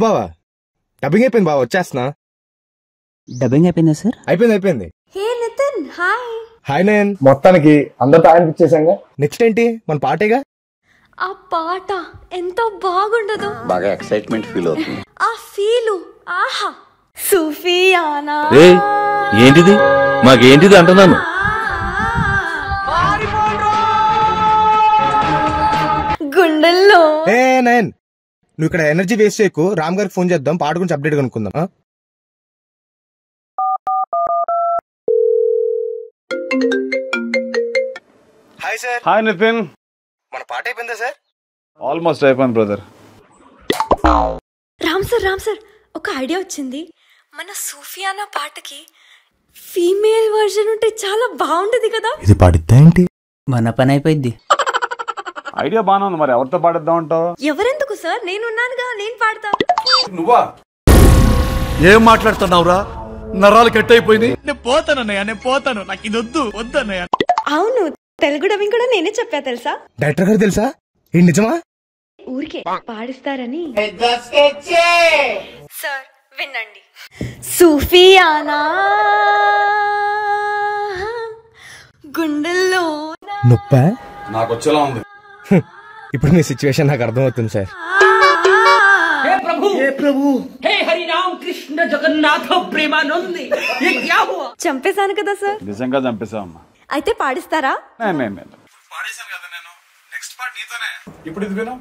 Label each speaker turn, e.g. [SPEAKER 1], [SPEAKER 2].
[SPEAKER 1] బావా డబ్బింగ్ అయిపోయింది బావా, వచ్చేస్తున్నా.
[SPEAKER 2] డబ్బింగ్ అయిపోయిందా సార్?
[SPEAKER 1] అయిపోయింది.
[SPEAKER 3] హే నితిన్, హాయ్.
[SPEAKER 1] హాయ్ నేను.
[SPEAKER 4] మొత్తానికి అందరితో అనిపించేసాంగా.
[SPEAKER 1] నెక్స్ట్ ఏంటి మన పార్టీగా?
[SPEAKER 3] ఆ పాట ఎంత బాగుండదు,
[SPEAKER 5] బాగా ఎక్సైట్మెంట్ ఫీల్ అవుతుంది.
[SPEAKER 3] ఆ ఫీలు ఆహా. సూఫియానా
[SPEAKER 5] ఏంటిది మాకేంటిది అంటున్నాను.
[SPEAKER 3] గుండెల్లో.
[SPEAKER 1] ఏ నయన్, నువ్వు ఇక్కడ ఎనర్జీ వేస్ట్ చేయకు, రామ్ గారికి ఫోన్ చేద్దాం, పాట గురించి అప్డేట్ కనుక్కుందాం. Hi sir.
[SPEAKER 4] హాయ్ నితిన్.
[SPEAKER 1] మన పాట అయిపోయిందా సార్?
[SPEAKER 4] ఆల్మోస్ట్ అయిపోయింది బ్రదర్.
[SPEAKER 3] రామ్ సార్ ఒక ఐడియా వచ్చింది. మన సూఫియానా పాటకి ఫీమేల్ వర్జన్ ఉంటే చాలా బాగుంటది కదా.
[SPEAKER 1] ఇది పాడిద్దా ఏంటి?
[SPEAKER 2] మన పని అయిపోయింది.
[SPEAKER 4] ఐడియా బాగానే ఉంది, మరి ఎవరితో పాడిద్దాం అంటావు?
[SPEAKER 3] ఎవరెందుకు సార్, నేనున్నానుగా, నేను పాడతా.
[SPEAKER 4] నువ్వా?
[SPEAKER 5] ఏం మాట్లాడుతున్నావురా, నరాలు కట్ అయిపోయింది.
[SPEAKER 6] నేను పోతాను, నాకు ఇది వద్దన్నయ్య.
[SPEAKER 3] అవును, తెలుగు డబ్బింగ్ కూడా నేనే చెప్పా తెలుసా.
[SPEAKER 1] డైరెక్టర్ గారు తెలుసా? ఏంటి నిజమా?
[SPEAKER 3] ఊరికే పాడిస్తారని. సార్ వినండి. సూఫియానా గుండెల్లో
[SPEAKER 1] నొప్పా?
[SPEAKER 4] నాకు వచ్చేలా ఉంది.
[SPEAKER 1] ఇప్పుడు మీ సిచ్యువేషన్ నాకు అర్థమవుతుంది సార్.
[SPEAKER 3] చంపేశాను కదా సార్.
[SPEAKER 4] నిజంగా చంపేసావమ్మా.
[SPEAKER 3] అయితే పాడిస్తారా?
[SPEAKER 4] పాడేశాను కదా నేను. నెక్స్ట్ పార్ట్ నీతోనే. ఇప్పుడు ఇది విను.